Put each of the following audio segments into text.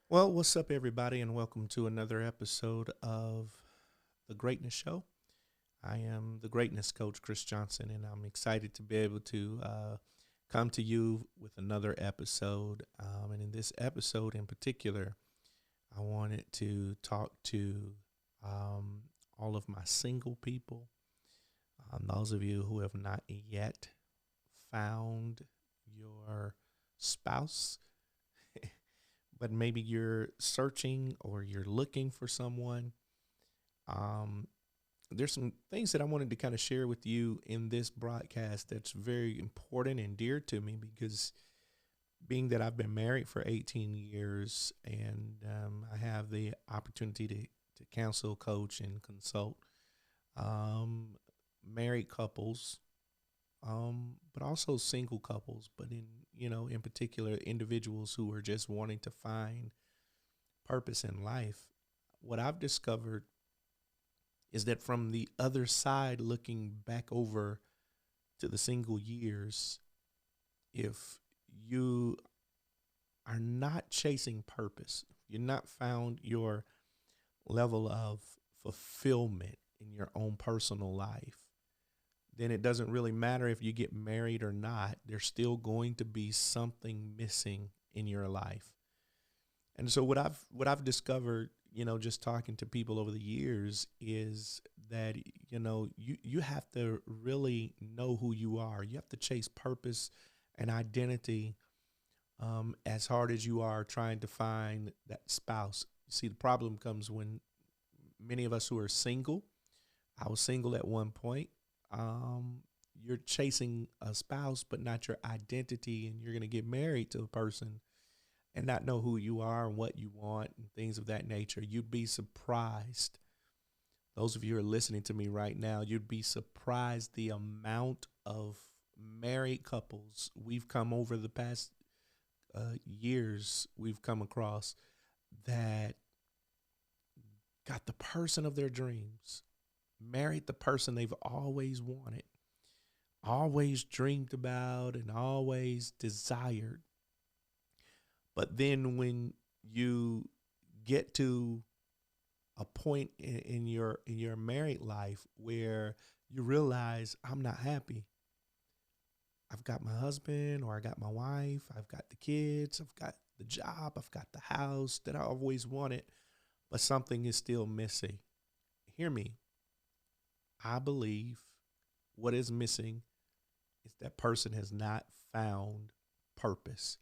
Well, what's up, everybody, and welcome to another episode of The Greatness Show. I am the Greatness Coach, Chris Johnson, and I'm excited to be able to come to you with another episode. And in this episode in particular, I wanted to talk to um, all of my single people, those of you who have not yet found your spouse, but maybe you're searching or you're looking for someone. Um, there's some things that I wanted to kind of share with you in this broadcast that's very important and dear to me because being that I've been married for 18 years and I have the opportunity to counsel, coach, and consult um, married couples, but also single couples, but in particular, individuals who are just wanting to find purpose in life. What I've discovered is that from the other side, looking back over to the single years, if you are not chasing purpose, you're not found your level of fulfillment in your own personal life, then it doesn't really matter if you get married or not. There's still going to be something missing in your life. And so what I've discovered, just talking to people over the years is that you have to really know who you are. You have to chase purpose and identity as hard as you are trying to find that spouse. See, the problem comes when many of us who are single. I was single at one point. You're chasing a spouse, but not your identity, and you're going to get married to a person and not know who you are and what you want and things of that nature. You'd be surprised. Those of you who are listening to me right now, you'd be surprised the amount of married couples we've come over the past years, we've come across that got the person of their dreams, married the person they've always wanted, always dreamed about, and always desired. But then when you get to a point in your married life where you realize I'm not happy. I've got my husband or I got my wife, I've got the kids, I've got the job, I've got the house that I always wanted, but something is still missing. Hear me. I believe what is missing is that person has not found purpose.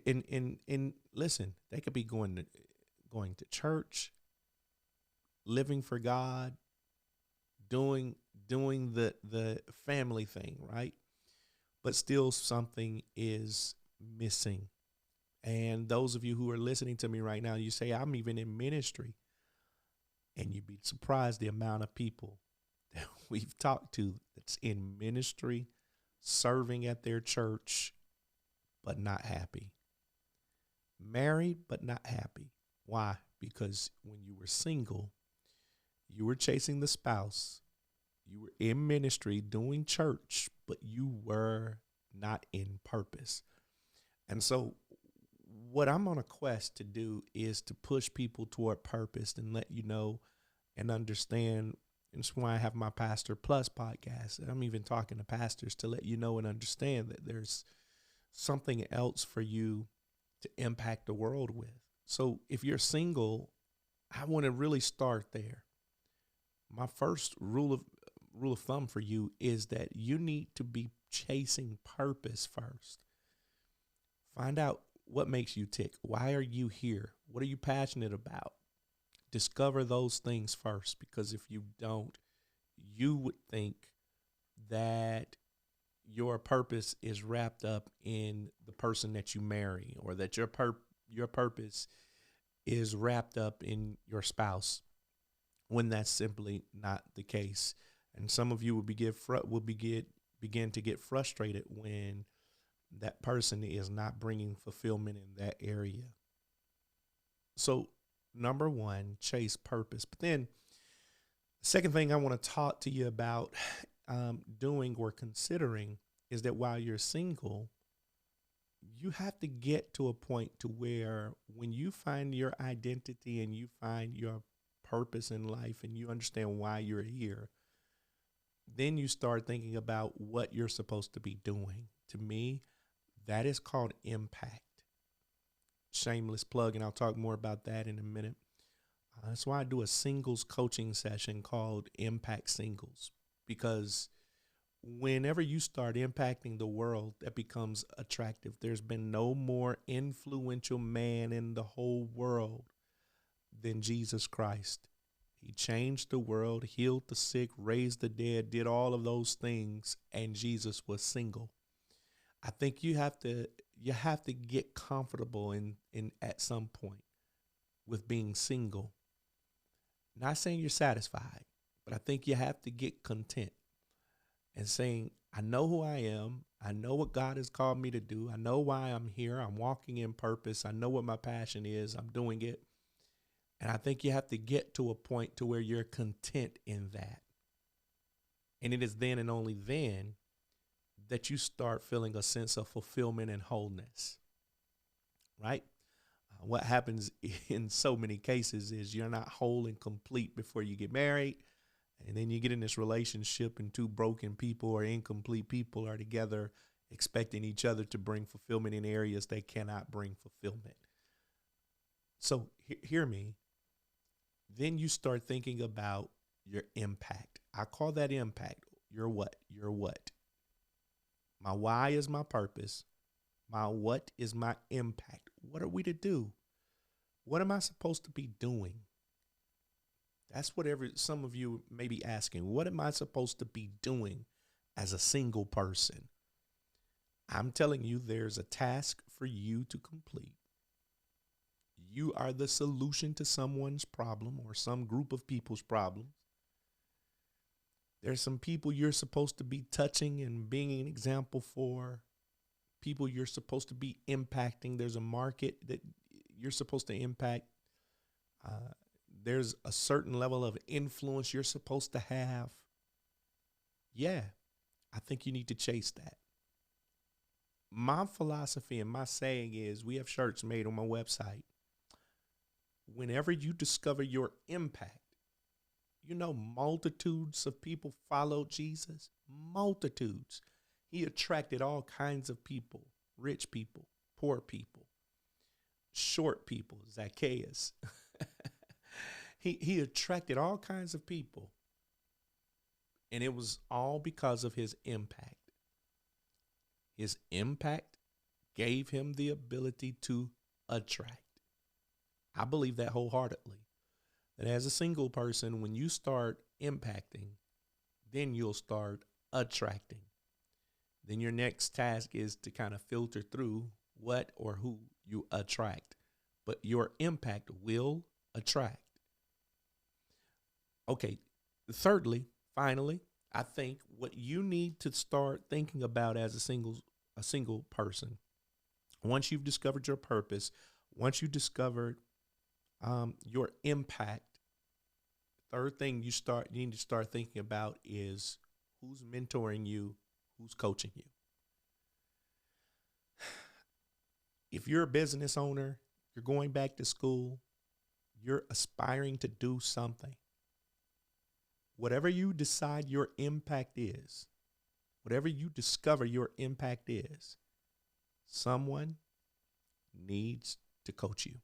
And listen, they could be going to church, living for God, doing doing the family thing, right? But still something is missing. And those of you who are listening to me right now, you say I'm even in ministry, and you'd be surprised the amount of people that we've talked to that's in ministry, serving at their church, but not happy. Married, but not happy. Why? Because when you were single, you were chasing the spouse, you were in ministry doing church, but you were not in purpose. And so, what I'm on a quest to do is to push people toward purpose and let you know and understand. And that's why I have my Pastor Plus podcast. And I'm even talking to pastors to let you know and understand that there's something else for you to impact the world with. So, if you're single, I want to really start there. My first rule of thumb for you is that you need to be chasing purpose first. Find out what makes you tick. Why are you here? What are you passionate about? Discover those things first, because if you don't, you would think that your purpose is wrapped up in the person that you marry, or that your purpose is wrapped up in your spouse, when that's simply not the case. And some of you begin to get frustrated when that person is not bringing fulfillment in that area. So, number one, chase purpose. But then, the second thing I want to talk to you about doing or considering is that while you're single, you have to get to a point to where when you find your identity and you find your purpose in life and you understand why you're here, then you start thinking about what you're supposed to be doing. To me, that is called impact. Shameless plug, and I'll talk more about that in a minute. That's why I do a singles coaching session called Impact Singles, because whenever you start impacting the world, that becomes attractive. There's been no more influential man in the whole world than Jesus Christ. He changed the world, healed the sick, raised the dead, did all of those things, and Jesus was single. I think you have to get comfortable in at some point with being single. Not saying you're satisfied, but I think you have to get content and saying, I know who I am. I know what God has called me to do. I know why I'm here. I'm walking in purpose. I know what my passion is. I'm doing it. And I think you have to get to a point to where you're content in that. And it is then and only then that you start feeling a sense of fulfillment and wholeness, right? What happens in so many cases is you're not whole and complete before you get married. And then you get in this relationship and two broken people or incomplete people are together expecting each other to bring fulfillment in areas they cannot bring fulfillment. So hear me. Then you start thinking about your impact. I call that impact. Your what? Your what? My why is my purpose. My what is my impact. What are we to do? What am I supposed to be doing? That's what some of you may be asking. What am I supposed to be doing as a single person? I'm telling you, there's a task for you to complete. You are the solution to someone's problem or some group of people's problems. There's some people you're supposed to be touching and being an example for, people you're supposed to be impacting. There's a market that you're supposed to impact. There's a certain level of influence you're supposed to have. Yeah, I think you need to chase that. My philosophy and my saying is, we have shirts made on my website. Whenever you discover your impact, multitudes of people followed Jesus. Multitudes. He attracted all kinds of people, rich people, poor people, short people, Zacchaeus. He attracted all kinds of people. And it was all because of his impact. His impact gave him the ability to attract. I believe that wholeheartedly. That as a single person, when you start impacting, then you'll start attracting. Then your next task is to kind of filter through what or who you attract. But your impact will attract. Okay, thirdly, finally, I think what you need to start thinking about as a single person, once you've discovered your purpose, once you've discovered your impact, third thing you need to start thinking about is who's mentoring you, who's coaching you. If you're a business owner, you're going back to school, you're aspiring to do something. Whatever you decide your impact is, whatever you discover your impact is, someone needs to coach you.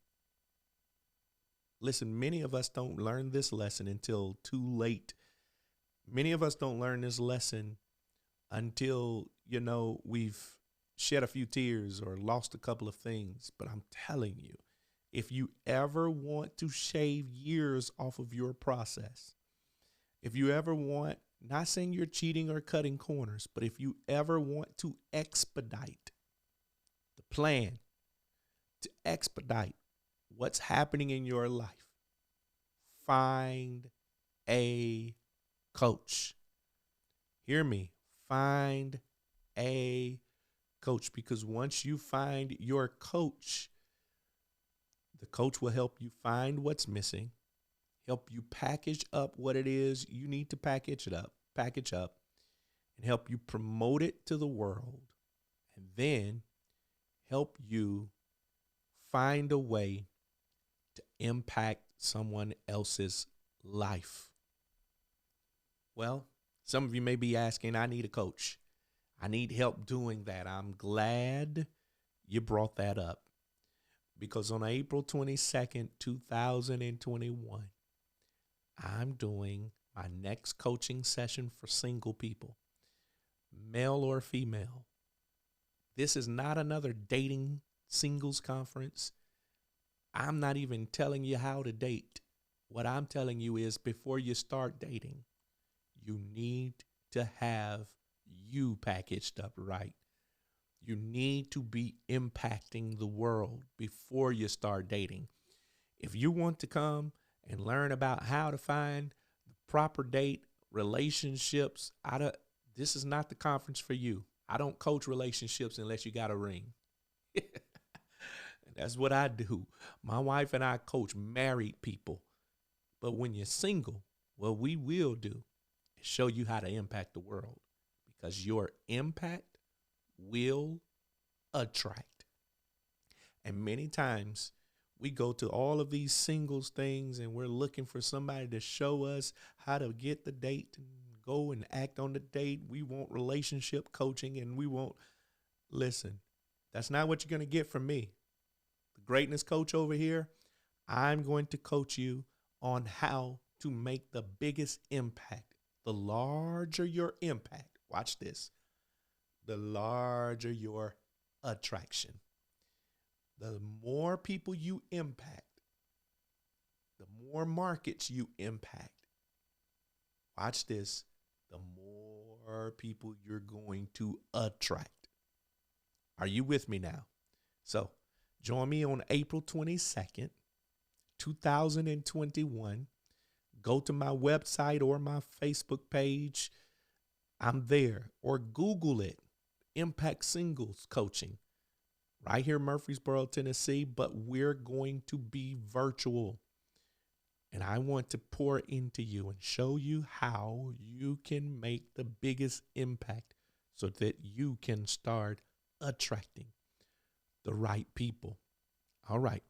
Listen, many of us don't learn this lesson until too late. Many of us don't learn this lesson until, we've shed a few tears or lost a couple of things. But I'm telling you, if you ever want to shave years off of your process, if you ever want, not saying you're cheating or cutting corners, but if you ever want to expedite the plan, to expedite what's happening in your life, find a coach. Hear me. Find a coach, because once you find your coach, the coach will help you find what's missing, help you package up what it is you need to package up, and help you promote it to the world. And then help you find a way to impact someone else's life. Well, some of you may be asking, I need a coach. I need help doing that. I'm glad you brought that up because on April 22nd, 2021, I'm doing my next coaching session for single people, male or female. This is not another dating singles conference. I'm not even telling you how to date. What I'm telling you is before you start dating, you need to have you packaged up right. You need to be impacting the world before you start dating. If you want to come and learn about how to find the proper date, relationships, this is not the conference for you. I don't coach relationships unless you got a ring. That's what I do. My wife and I coach married people. But when you're single, what we will do is show you how to impact the world because your impact will attract. And many times we go to all of these singles things and we're looking for somebody to show us how to get the date and go and act on the date. We want relationship coaching and listen, that's not what you're going to get from me. The greatness coach over here, I'm going to coach you on how to make the biggest impact. The larger your impact, watch this, the larger your attraction. The more people you impact, the more markets you impact. Watch this, the more people you're going to attract. Are you with me now? So join me on April 22nd, 2021. Go to my website or my Facebook page. I'm there. Or Google it. Impact Singles Coaching. Right here in Murfreesboro, Tennessee. But we're going to be virtual. And I want to pour into you and show you how you can make the biggest impact so that you can start attracting the right people. All right.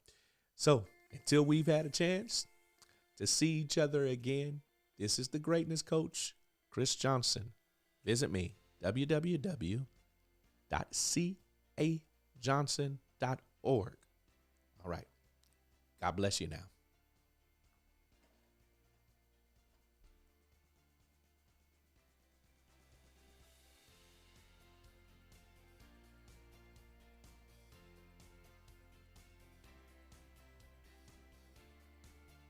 So until we've had a chance to see each other again, this is the Greatness Coach, Chris Johnson. Visit me, www.cajohnson.org. All right. God bless you now.